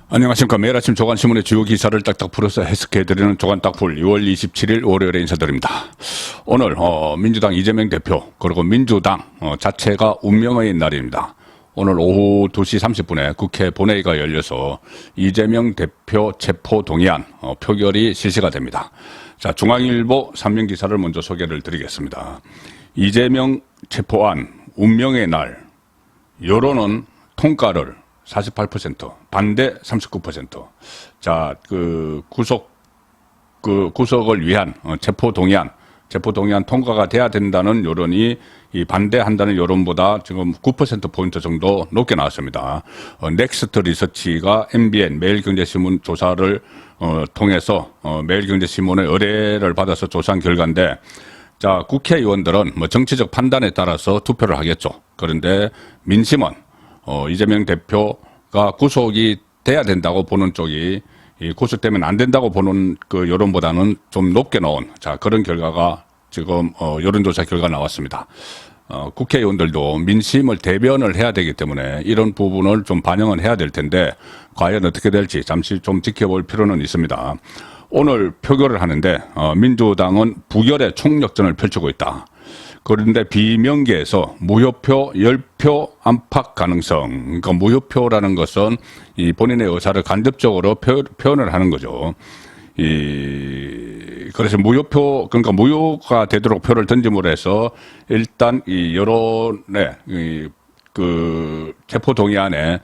안녕하십니까. 매일 아침 조간신문의 주요 기사를 딱딱 풀어서 해석해드리는 조간딱풀 6월 27일 월요일에 인사드립니다. 오늘 민주당 이재명 대표 그리고 민주당 자체가 운명의 날입니다. 오늘 오후 2시 30분에 국회 본회의가 열려서 이재명 대표 체포동의안 표결이 실시가 됩니다. 자, 중앙일보 3면 기사를 먼저 소개를 드리겠습니다. 이재명 체포안 운명의 날, 여론은 통과를 48%, 반대 39%. 자, 구속을 위한 체포동의안 통과가 돼야 된다는 여론이 이 반대한다는 여론보다 지금 9%포인트 정도 높게 나왔습니다. 넥스트 리서치가 MBN 매일경제신문 조사를 통해서 매일경제신문의 의뢰를 받아서 조사한 결과인데, 자, 국회의원들은 뭐 정치적 판단에 따라서 투표를 하겠죠. 그런데 민심은 이재명 대표가 구속이 돼야 된다고 보는 쪽이 구속되면 안 된다고 보는 그 여론보다는 좀 높게 나온 그런 결과가 지금 여론조사 결과 나왔습니다. 국회의원들도 민심을 대변을 해야 되기 때문에 이런 부분을 좀 반영을 해야 될 텐데 과연 어떻게 될지 잠시 좀 지켜볼 필요는 있습니다. 오늘 표결을 하는데 민주당은 부결의 총력전을 펼치고 있다. 그런데 비명계에서 무효표 10표 안팎 가능성, 그러니까 무효표라는 것은 이 본인의 의사를 간접적으로 표현을 하는 거죠. 그래서 그러니까 무효가 되도록 표를 던짐으로 해서 일단 이 여론의 그 체포동의안에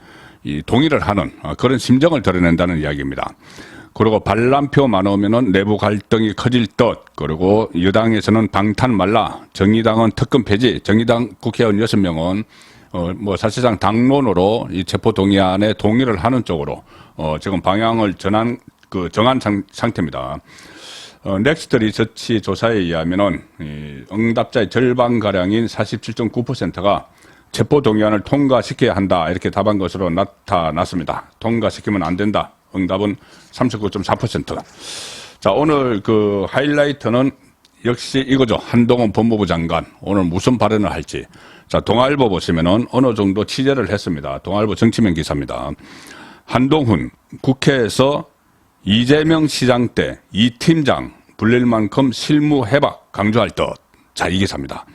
동의를 하는 그런 심정을 드러낸다는 이야기입니다. 그리고 반란표 많으면은 내부 갈등이 커질 듯, 그리고 여당에서는 방탄 말라, 정의당은 특검 폐지, 정의당 국회의원 6명은 뭐 사실상 당론으로 이 체포동의안에 동의를 하는 쪽으로 지금 방향을 정한 상태입니다. 넥스트 리서치 조사에 의하면은 응답자의 절반가량인 47.9%가 체포동의안을 통과시켜야 한다, 이렇게 답한 것으로 나타났습니다. 통과시키면 안 된다. 응답은 39.4%. 자, 오늘 그 하이라이트는 역시 이거죠. 한동훈 법무부 장관 오늘 무슨 발언을 할지. 자, 동아일보 보시면은 어느 정도 취재를 했습니다. 동아일보 정치면 기사입니다. 한동훈 국회에서 이재명 시장 때 이 팀장 불릴 만큼 실무 해박 강조할 듯. 자, 이 기사입니다.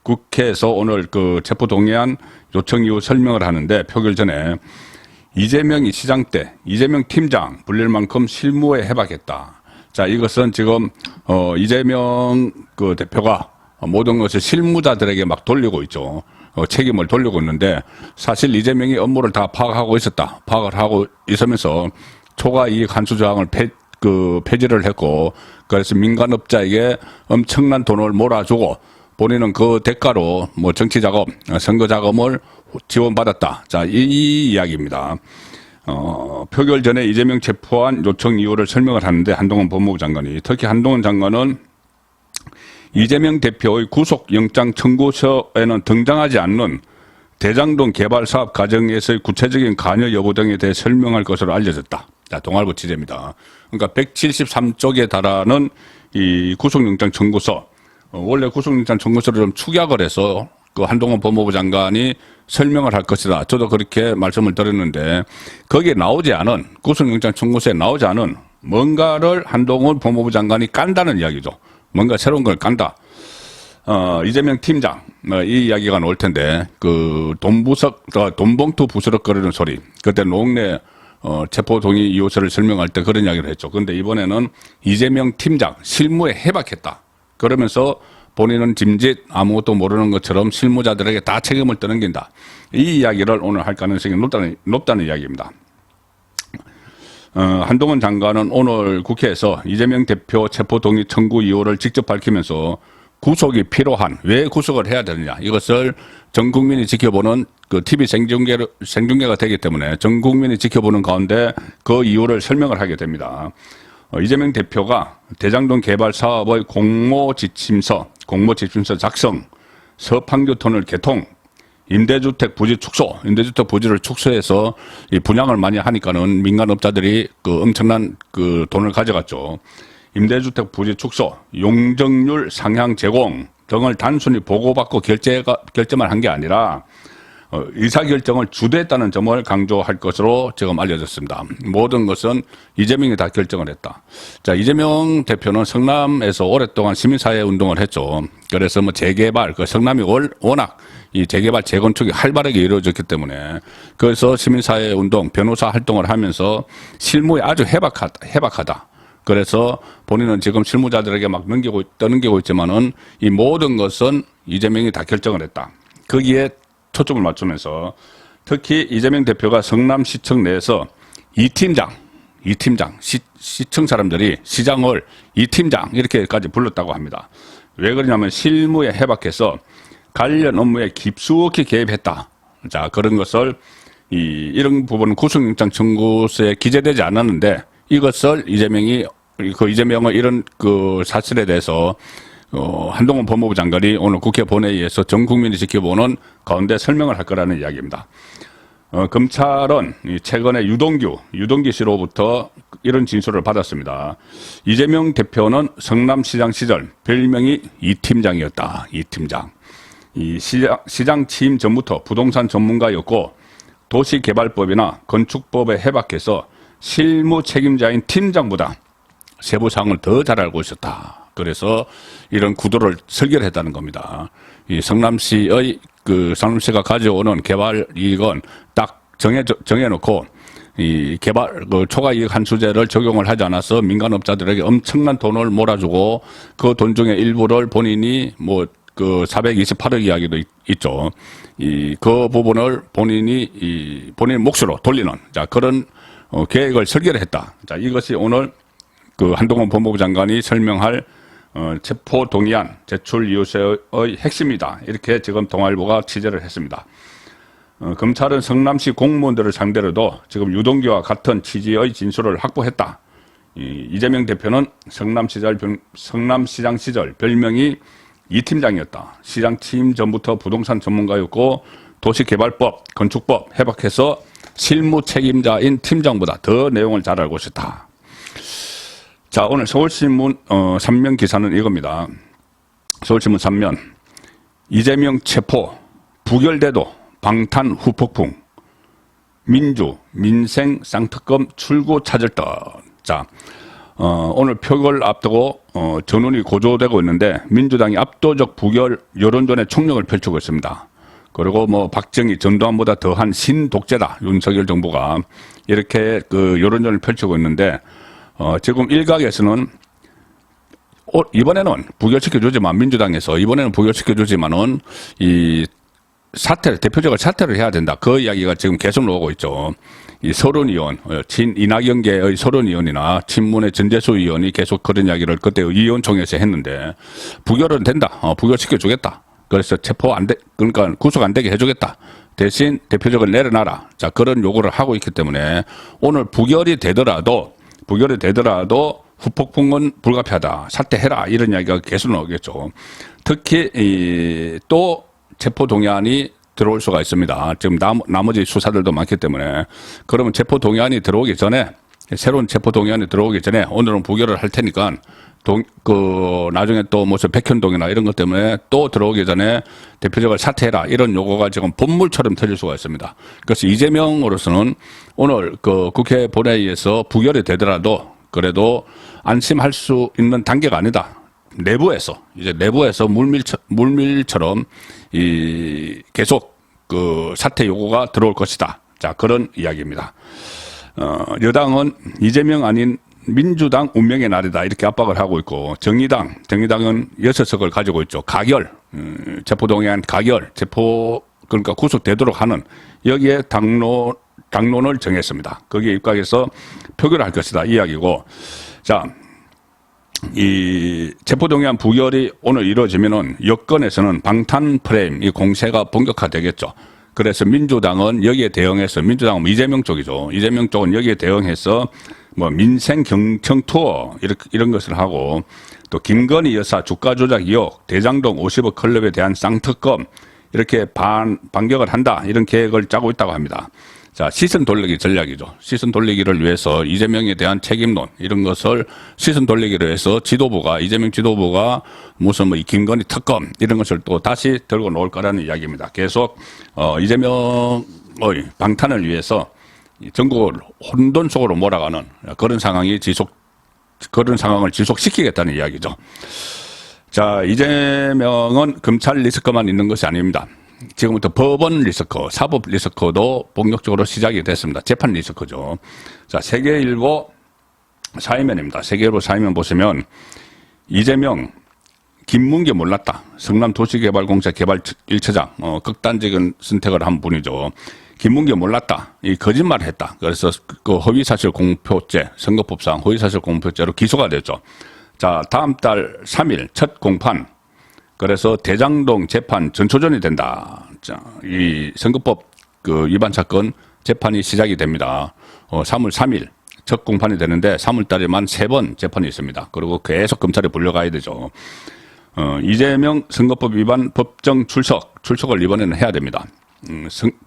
국회에서 오늘 그 체포동의안 요청 이후 설명을 하는데 표결 전에 이재명이 시장 때 이재명 팀장 불릴 만큼 실무에 해박했다. 자, 이것은 지금 이재명 그 대표가 모든 것을 실무자들에게 막 돌리고 있죠. 책임을 돌리고 있는데 사실 이재명이 업무를 다 파악을 하고 있으면서 초과 이익 환수 조항을 폐지를 했고, 그래서 민간업자에게 엄청난 돈을 몰아주고 본인은 그 대가로 뭐 정치 작업, 선거 작업을 지원받았다. 자, 이 이야기입니다. 표결 전에 이재명 체포안 요청 이유를 설명을 하는데 한동훈 법무부 장관이, 특히 한동훈 장관은 이재명 대표의 구속영장 청구서에는 등장하지 않는 대장동 개발 사업 과정에서의 구체적인 관여 여부 등에 대해 설명할 것으로 알려졌다. 자, 동아일보 취재입니다. 그러니까 173쪽에 달하는 이 구속영장 청구서, 원래 구속영장 청구서를 좀 축약을 해서 그 한동훈 법무부 장관이 설명을 할 것이다. 저도 그렇게 말씀을 드렸는데 거기에 나오지 않은, 구속영장 청구서에 나오지 않은 뭔가를 한동훈 법무부 장관이 깐다는 이야기죠. 뭔가 새로운 걸 깐다. 이재명 팀장, 이 이야기가 나올 텐데, 돈봉투 부스럭거리는 소리. 그때 농내 체포동의 이유서를 설명할 때 그런 이야기를 했죠. 그런데 이번에는 이재명 팀장 실무에 해박했다. 그러면서 본인은 짐짓 아무것도 모르는 것처럼 실무자들에게 다 책임을 떠넘긴다. 이 이야기를 오늘 할 가능성이 높다는 이야기입니다. 한동훈 장관은 오늘 국회에서 이재명 대표 체포동의 청구 이유를 직접 밝히면서 구속이 필요한, 왜 구속을 해야 되느냐, 이것을 전 국민이 지켜보는 그 TV 생중계가 되기 때문에 전 국민이 지켜보는 가운데 그 이유를 설명을 하게 됩니다. 이재명 대표가 대장동 개발 사업의 공모지침서 작성, 서판교터널 개통, 임대주택 부지 부지를 축소해서 이 분양을 많이 하니까는 민간업자들이 그 엄청난 그 돈을 가져갔죠. 임대주택 부지 축소, 용적률 상향 제공 등을 단순히 보고받고 결제만 한 게 아니라 의사결정을 주도했다는 점을 강조할 것으로 지금 알려졌습니다. 모든 것은 이재명이 다 결정을 했다. 자, 이재명 대표는 성남에서 오랫동안 시민사회 운동을 했죠. 그래서 뭐 재개발, 성남이 워낙 이 재개발, 재건축이 활발하게 이루어졌기 때문에 그래서 시민사회 운동, 변호사 활동을 하면서 실무에 아주 해박하다. 그래서 본인은 지금 실무자들에게 막 떠넘기고 있지만은 이 모든 것은 이재명이 다 결정을 했다. 거기에 초점을 맞추면서 특히 이재명 대표가 성남시청 내에서 이 팀장, 시청 사람들이 시장을 이 팀장 이렇게까지 불렀다고 합니다. 왜 그러냐면 실무에 해박해서 관련 업무에 깊숙이 개입했다. 자, 그런 것을 이런 부분은 구속영장 청구서에 기재되지 않았는데 이것을 이재명의 이런 그 사실에 대해서 한동훈 법무부 장관이 오늘 국회 본회의에서 전 국민이 지켜보는 가운데 설명을 할 거라는 이야기입니다. 검찰은 최근에 유동규 씨로부터 이런 진술을 받았습니다. 이재명 대표는 성남시장 시절 별명이 이 팀장이었다. 이 팀장. 이 시장 취임 전부터 부동산 전문가였고 도시개발법이나 건축법에 해박해서 실무 책임자인 팀장보다 세부사항을 더 잘 알고 있었다. 그래서 이런 구도를 설계했다는 겁니다. 이 성남시가 가져오는 개발 이익은 딱 정해놓고 이 개발 초과 이익 한수제를 적용을 하지 않아서 민간업자들에게 엄청난 돈을 몰아주고 그 돈 중에 일부를 본인이 428억 이야기도 있죠. 그 부분을 본인의 몫으로 돌리는 그런 계획을 설계를 했다. 자, 이것이 오늘 한동훈 법무부 장관이 설명할 체포 동의안 제출 이유서의 핵심이다. 이렇게 지금 동아일보가 취재를 했습니다. 검찰은 성남시 공무원들을 상대로도 지금 유동규와 같은 취지의 진술을 확보했다. 이재명 대표는 성남시장 시절 별명이 이 팀장이었다. 시장 취임 전부터 부동산 전문가였고 도시개발법, 건축법 해박해서 실무 책임자인 팀장보다 더 내용을 잘 알고 있었다. 자, 오늘 서울신문 3면 기사는 이겁니다. 서울신문 3면. 이재명 체포, 부결돼도 방탄 후폭풍. 민생 쌍특검 출구 찾을 듯. 자, 오늘 표결 앞두고 전운이 고조되고 있는데 민주당이 압도적 부결 여론전의 총력을 펼치고 있습니다. 그리고 박정희, 전두환보다 더한 신독재다. 윤석열 정부가 이렇게 여론전을 펼치고 있는데 지금 일각에서는 이번에는 부결시켜주지만 민주당에서 이번에는 부결시켜주지만은 이 대표적으로 사퇴를 해야 된다. 그 이야기가 지금 계속 나오고 있죠. 이 서른 의원, 이낙연계의 서른 의원이나 친문의 전재수 의원이 계속 그런 이야기를 그때 의원총회에서 했는데 부결은 된다. 부결시켜주겠다. 그래서 그러니까 구속 안 되게 해주겠다. 대신 대표적으로 내려놔라. 자, 그런 요구를 하고 있기 때문에 오늘 부결이 되더라도 후폭풍은 불가피하다. 사퇴해라. 이런 이야기가 계속 나오겠죠. 특히 또 체포동의안이 들어올 수가 있습니다. 지금 나머지 수사들도 많기 때문에 그러면 체포동의안이 들어오기 전에 새로운 체포동의안이 들어오기 전에 오늘은 부결을 할 테니까 나중에 또 무슨 백현동이나 이런 것 때문에 또 들어오기 전에 대표적으로 사퇴해라. 이런 요구가 지금 본물처럼 터질 수가 있습니다. 그래서 이재명으로서는 오늘 국회 본회의에서 부결이 되더라도 그래도 안심할 수 있는 단계가 아니다. 내부에서 물밀처럼 계속 사퇴 요구가 들어올 것이다. 자, 그런 이야기입니다. 여당은 이재명 아닌 민주당 운명의 날이다. 이렇게 압박을 하고 있고 정의당은 6석을 가지고 있죠. 체포동의안 그러니까 구속되도록 하는 여기에 당론을 정했습니다. 거기에 입각해서 표결을 할 것이다. 이야기고. 자, 이 체포동의안 부결이 오늘 이루어지면은 여권에서는 방탄 프레임, 이 공세가 본격화되겠죠. 그래서 민주당은 여기에 대응해서 민주당은 이재명 쪽이죠. 이재명 쪽은 여기에 대응해서 민생 경청 투어 이런 것을 하고 또 김건희 여사 주가 조작 의혹, 대장동 50억 클럽에 대한 쌍특검 이렇게 반격을 한다. 이런 계획을 짜고 있다고 합니다. 자, 시선 돌리기 전략이죠. 시선 돌리기를 위해서 이재명에 대한 책임론, 이런 것을 시선 돌리기를 해서 이재명 지도부가 무슨 뭐 이 김건희 특검, 이런 것을 또 다시 들고 놓을 거라는 이야기입니다. 계속, 이재명의 방탄을 위해서 전국을 혼돈 속으로 몰아가는 그런 상황을 지속시키겠다는 이야기죠. 자, 이재명은 검찰 리스크만 있는 것이 아닙니다. 지금부터 법원 리스크, 사법 리스크도 본격적으로 시작이 됐습니다. 재판 리스크죠. 자, 세계일보 사회면입니다. 세계일보 사회면 보시면 이재명, 김문기 몰랐다. 성남도시개발공사 개발 1처장, 극단적인 선택을 한 분이죠. 김문기 몰랐다. 이 거짓말을 했다. 그래서 그 허위사실 공표죄, 선거법상 허위사실 공표죄로 기소가 됐죠. 자, 다음 달 3일 첫 공판. 그래서 대장동 재판 전초전이 된다. 자, 이 선거법 그 위반 사건 재판이 시작이 됩니다. 3월 3일 첫 공판이 되는데 3월 달에만 3번 재판이 있습니다. 그리고 계속 검찰에 불려가야 되죠. 이재명 선거법 위반 법정 출석을 이번에는 해야 됩니다.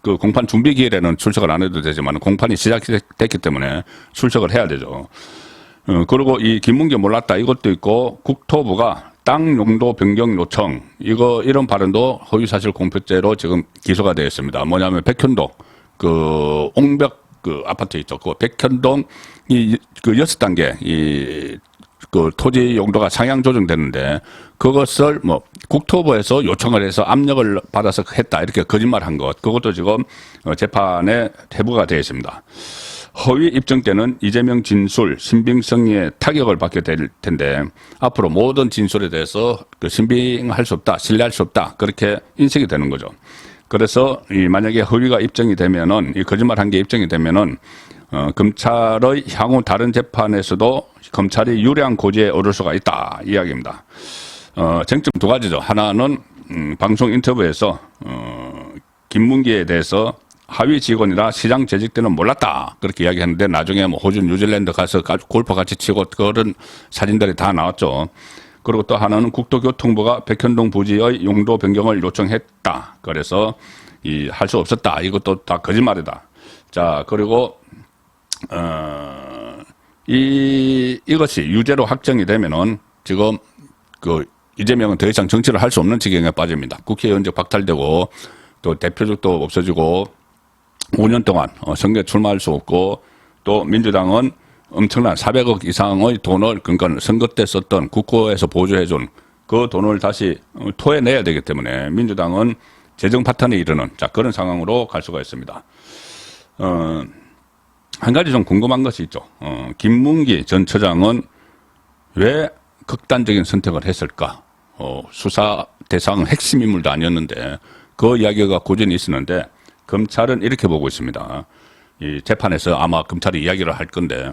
그 공판 준비 기일에는 출석을 안 해도 되지만 공판이 시작됐기 때문에 출석을 해야 되죠. 그리고 이 김문기 몰랐다 이것도 있고 국토부가 땅 용도 변경 요청 이런 발언도 허위사실 공표죄로 지금 기소가 되어 있습니다. 뭐냐면 백현동 그 옹벽 그 아파트 있죠. 그 백현동 그 6단계 그 토지 용도가 상향 조정되는데 그것을 뭐 국토부에서 요청을 해서 압력을 받아서 했다 이렇게 거짓말한 것 그것도 지금 재판에 회부가 되어 있습니다. 허위 입증 때는 이재명 진술 신빙성에 타격을 받게 될 텐데 앞으로 모든 진술에 대해서 그 신빙할 수 없다, 신뢰할 수 없다 그렇게 인식이 되는 거죠. 그래서 만약에 허위가 입증이 되면은 이 거짓말한 게 입증이 되면은 검찰의 향후 다른 재판에서도 검찰이 유리한 고지에 오를 수가 있다 이야기입니다. 쟁점 두 가지죠. 하나는 방송 인터뷰에서 김문기에 대해서 하위 직원이라 시장 재직 때는 몰랐다. 그렇게 이야기했는데 나중에 뭐 호주, 뉴질랜드 가서 골프 같이 치고 그런 사진들이 다 나왔죠. 그리고 또 하나는 국토교통부가 백현동 부지의 용도 변경을 요청했다. 그래서 할 수 없었다. 이것도 다 거짓말이다. 자, 그리고 이것이 유죄로 확정이 되면은 지금 그 이재명은 더 이상 정치를 할 수 없는 지경에 빠집니다. 국회의원직 박탈되고 또 대표직도 없어지고 5년 동안 선거에 출마할 수 없고 또 민주당은 엄청난 400억 이상의 돈을 그러니까 선거 때 썼던 국고에서 보조해준 그 돈을 다시 토해내야 되기 때문에 민주당은 재정 파탄에 이르는 그런 상황으로 갈 수가 있습니다. 한 가지 좀 궁금한 것이 있죠. 김문기 전 처장은 왜 극단적인 선택을 했을까? 수사 대상 핵심 인물도 아니었는데 그 이야기가 고전히 있었는데 검찰은 이렇게 보고 있습니다. 이 재판에서 아마 검찰이 이야기를 할 건데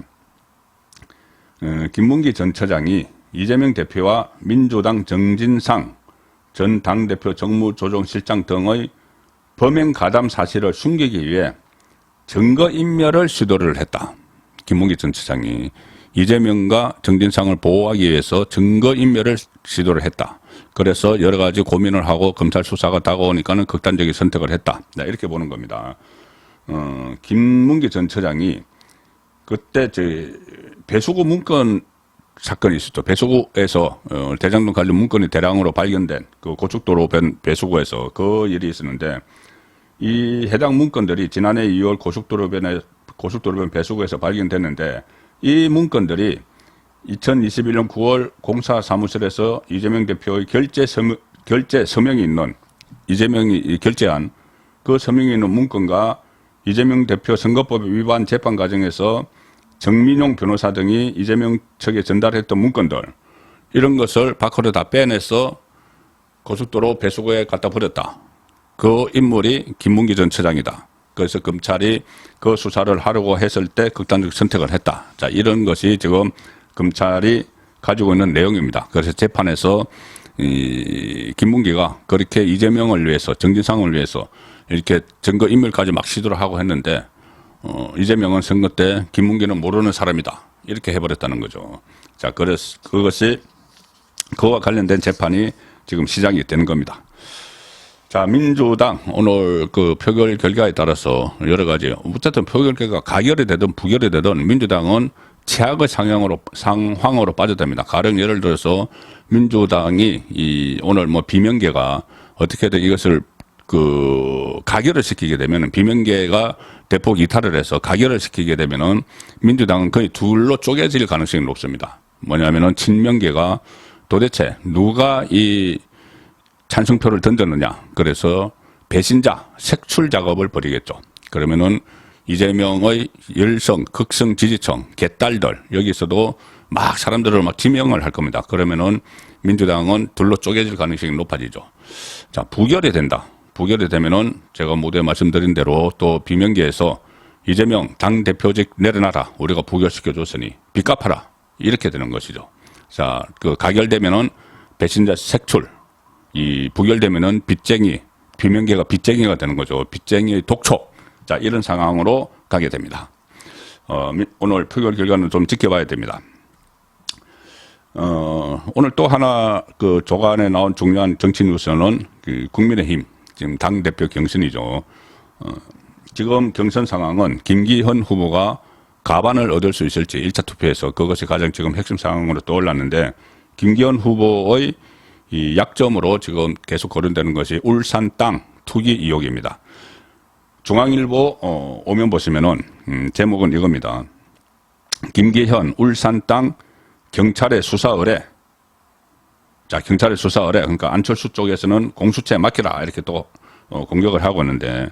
김문기 전 처장이 이재명 대표와 민주당 정진상 전 당대표 정무조정실장 등의 범행 가담 사실을 숨기기 위해 증거인멸을 시도를 했다. 김문기 전 처장이 이재명과 정진상을 보호하기 위해서 증거인멸을 시도를 했다. 그래서 여러 가지 고민을 하고 검찰 수사가 다가오니까는 극단적인 선택을 했다. 이렇게 보는 겁니다. 김문기 전 처장이 그때 배수구 문건 사건이 있었죠. 배수구에서 대장동 관련 문건이 대량으로 발견된 그 고속도로 배수구에서 그 일이 있었는데 이 해당 문건들이 지난해 2월 고속도로변 배수구에서 발견됐는데 이 문건들이 2021년 9월 공사 사무실에서 이재명 대표의 결제 서명이 있는 이재명이 결제한 그 서명이 있는 문건과 이재명 대표 선거법 위반 재판 과정에서 정민용 변호사 등이 이재명 측에 전달했던 문건들 이런 것을 밖으로 다 빼내서 고속도로 배수구에 갖다 버렸다. 그 인물이 김문기 전 처장이다. 그래서 검찰이 그 수사를 하려고 했을 때 극단적 선택을 했다. 자, 이런 것이 지금 검찰이 가지고 있는 내용입니다. 그래서 재판에서 김문기가 그렇게 이재명을 위해서 정진상을 위해서 이렇게 증거인멸까지 막 시도를 하고 했는데 이재명은 선거 때 김문기는 모르는 사람이다. 이렇게 해버렸다는 거죠. 자, 그래서 그것이 그와 관련된 재판이 지금 시작이 되는 겁니다. 자, 민주당 오늘 그 표결 결과에 따라서 여러 가지 어쨌든 표결 결과 가결이 되든 부결이 되든 민주당은 최악의 상황으로 빠져듭니다. 가령 예를 들어서 민주당이 이 오늘 뭐 비명계가 어떻게든 이것을 그 가결을 시키게 되면은 비명계가 대폭 이탈을 해서 가결을 시키게 되면은 민주당은 거의 둘로 쪼개질 가능성이 높습니다. 뭐냐면은 친명계가 도대체 누가 이 찬성표를 던졌느냐. 그래서 배신자, 색출 작업을 벌이겠죠. 그러면은 이재명의 열성, 극성 지지층, 개딸들, 여기서도 막 사람들을 막 지명을 할 겁니다. 그러면은 민주당은 둘로 쪼개질 가능성이 높아지죠. 자, 부결이 된다. 부결이 되면은 제가 모두에 말씀드린 대로 또 비명계에서 이재명 당대표직 내려놔라. 우리가 부결시켜줬으니 빚 갚아라. 이렇게 되는 것이죠. 자, 그 가결되면은 배신자 색출, 이 부결되면은 빚쟁이, 비명계가 빚쟁이가 되는 거죠. 빚쟁이의 독촉. 자, 이런 상황으로 가게 됩니다. 오늘 표결 결과는 좀 지켜봐야 됩니다. 오늘 또 하나 그 조간에 나온 중요한 정치 뉴스는 그 국민의힘 지금 당대표 경선이죠. 지금 경선 상황은 김기현 후보가 가반을 얻을 수 있을지 1차 투표에서 그것이 가장 지금 핵심 상황으로 떠올랐는데 김기현 후보의 이 약점으로 지금 계속 거론되는 것이 울산 땅 투기 의혹입니다. 중앙일보 오면 보시면은 제목은 이겁니다. 김기현 울산 땅 경찰의 수사 의뢰. 자, 경찰의 수사 의뢰. 그러니까 안철수 쪽에서는 공수처에 맡기라 이렇게 또 공격을 하고 있는데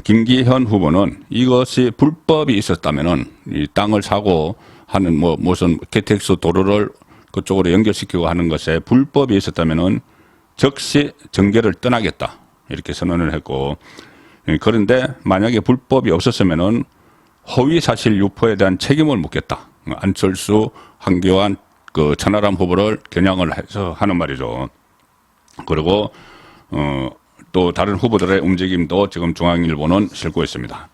김기현 후보는 이것이 불법이 있었다면은 이 땅을 사고 하는 뭐 무슨 KTX 도로를 그쪽으로 연결시키고 하는 것에 불법이 있었다면은 즉시 정계를 떠나겠다 이렇게 선언을 했고, 그런데 만약에 불법이 없었으면은 허위 사실 유포에 대한 책임을 묻겠다. 안철수, 한교안, 그 천하람 후보를 겨냥을 해서 하는 말이죠. 그리고 또 다른 후보들의 움직임도 지금 중앙일보는 싣고 있습니다.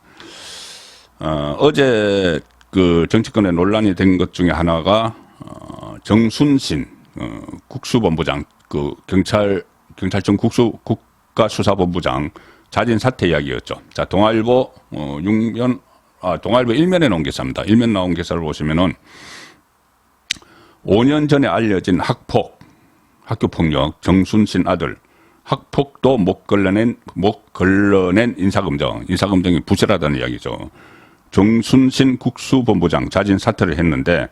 어제 그 정치권에 논란이 된 것 중에 하나가 정순신 국수본부장, 그 경찰청 국가수사본부장 자진 사퇴 이야기였죠. 자, 동아일보 동아일보 1면에 나온 기사입니다. 1면 나온 기사를 보시면은 5년 전에 알려진 학교폭력 정순신 아들 학폭도 못 걸러낸 인사검증이 부실하다는 이야기죠. 정순신 국수본부장 자진 사퇴를 했는데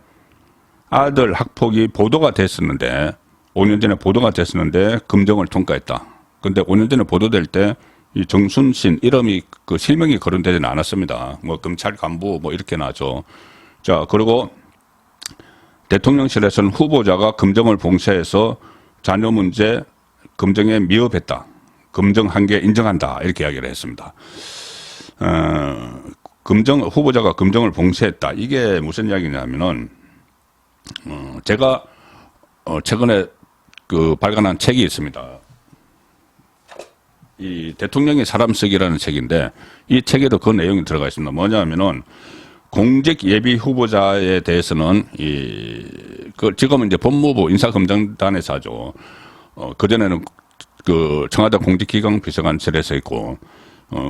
아들 학폭이 보도가 됐었는데 5년 전에 보도가 됐었는데 검증을 통과했다. 근데 5년 전에 보도될 때 이 정순신 이름이 그 실명이 거론되지는 않았습니다. 뭐 검찰 간부 뭐 이렇게 나죠. 자, 그리고 대통령실에서는 후보자가 검증을 봉쇄해서 자녀 문제 검증에 미흡했다. 검증 한계 인정한다. 이렇게 이야기를 했습니다. 후보자가 검증을 봉쇄했다. 이게 무슨 이야기냐면은 제가 최근에 그 발간한 책이 있습니다. 이 대통령의 사람 쓰기라는 책인데 이 책에도 그 내용이 들어가 있습니다. 뭐냐면은 공직 예비 후보자에 대해서는 지금은 이제 법무부 인사검증단에서 하죠. 그전에는 그 청와대 공직기강 비서관실에서 있고,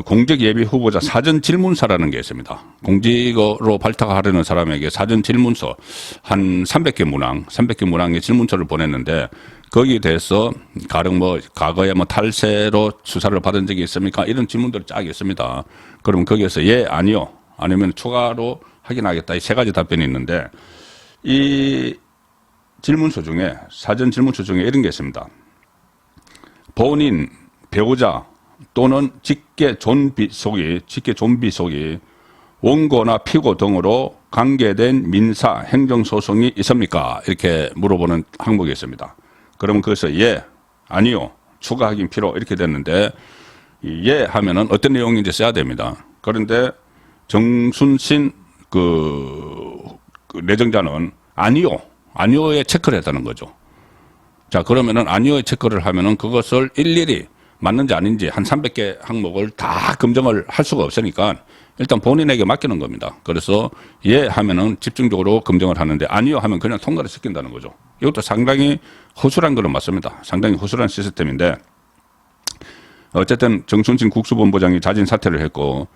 공직 예비 후보자 사전 질문서라는 게 있습니다. 공직으로 발탁하려는 사람에게 사전 질문서 한 300개 문항의 질문서를 보냈는데 거기에 대해서 가령 뭐 과거에 뭐 탈세로 수사를 받은 적이 있습니까? 이런 질문들이 쫙 있습니다. 그러면 거기에서 예, 아니요, 아니면 추가로 확인하겠다. 이 세 가지 답변이 있는데 이 질문서 중에 사전 질문서 중에 이런 게 있습니다. 본인, 배우자 또는 직계 존비 속이 원고나 피고 등으로 관계된 민사 행정소송이 있습니까? 이렇게 물어보는 항목이 있습니다. 그러면 거기서 예, 아니요, 추가 확인 필요 이렇게 됐는데 예 하면은 어떤 내용인지 써야 됩니다. 그런데 정순신 그 내정자는 아니요에 체크를 했다는 거죠. 자, 그러면은 아니요에 체크를 하면은 그것을 일일이 맞는지 아닌지 한 300개 항목을 다 검증을 할 수가 없으니까 일단 본인에게 맡기는 겁니다. 그래서 예 하면은 집중적으로 검증을 하는데 아니요 하면 그냥 통과를 시킨다는 거죠. 이것도 상당히 허술한 거는 맞습니다. 상당히 허술한 시스템인데 어쨌든 정순신 국수본부장이 자진 사퇴를 했고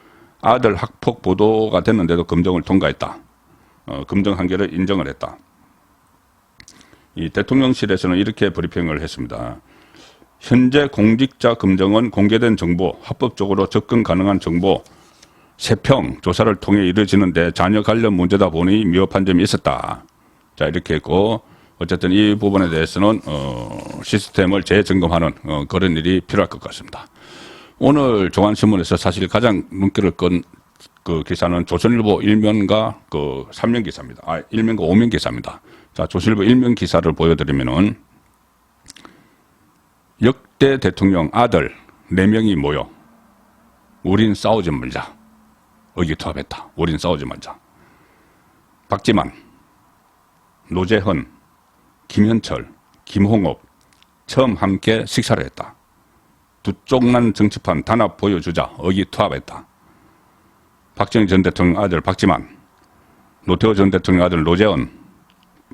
아들 학폭 보도가 됐는데도 검정을 통과했다. 검정 한계를 인정을 했다. 이 대통령실에서는 이렇게 브리핑을 했습니다. 현재 공직자 검증은 공개된 정보, 합법적으로 접근 가능한 정보, 세평 조사를 통해 이루어지는데 자녀 관련 문제다 보니 미흡한 점이 있었다. 자, 이렇게 했고, 어쨌든 이 부분에 대해서는, 시스템을 재점검하는, 그런 일이 필요할 것 같습니다. 오늘 조간신문에서 사실 가장 눈길을 끈 그 기사는 조선일보 1면과 그 3면 기사입니다. 1면과 5면 기사입니다. 자, 조선일보 1면 기사를 보여드리면은, 역대 대통령 아들 4명이 모여, 우린 싸우지 말자. 의기투합했다. 우린 싸우지 말자. 박지만, 노재헌, 김현철, 김홍업 처음 함께 식사를 했다. 두 쪽난 정치판 단합 보여주자. 의기투합했다. 박정희 전 대통령 아들 박지만, 노태우 전 대통령 아들 노재헌,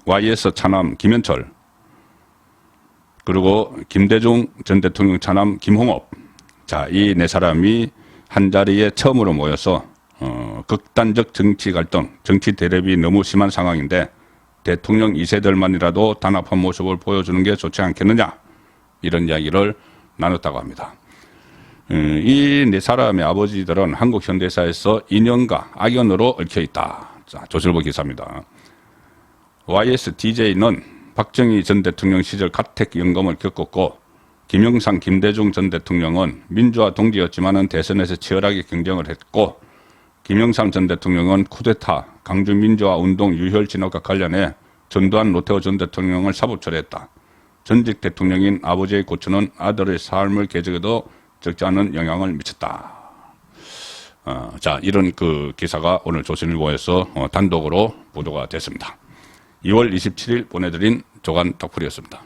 YS 차남 김현철, 그리고 김대중 전 대통령 차남 김홍업. 자, 이 4사람이 한자리에 처음으로 모여서 극단적 정치 갈등, 정치 대립이 너무 심한 상황인데 대통령 2세들만이라도 단합한 모습을 보여주는 게 좋지 않겠느냐, 이런 이야기를 나눴다고 합니다. 이 4사람의 아버지들은 한국 현대사에서 인연과 악연으로 얽혀있다. 자, 조선일보 기사입니다. YS DJ는 박정희 전 대통령 시절 가택 연금을 겪었고, 김영삼, 김대중 전 대통령은 민주화 동지였지만은 대선에서 치열하게 경쟁을 했고, 김영삼 전 대통령은 쿠데타, 강주 민주화 운동 유혈 진압과 관련해 전두환, 노태우 전 대통령을 사법 처리했다. 전직 대통령인 아버지의 고초는 아들의 삶을 개척에도 적지 않은 영향을 미쳤다. 자, 이런 그 기사가 오늘 조선일보에서 단독으로 보도가 됐습니다. 2월 27일 보내드린 조간 덕풀이었습니다.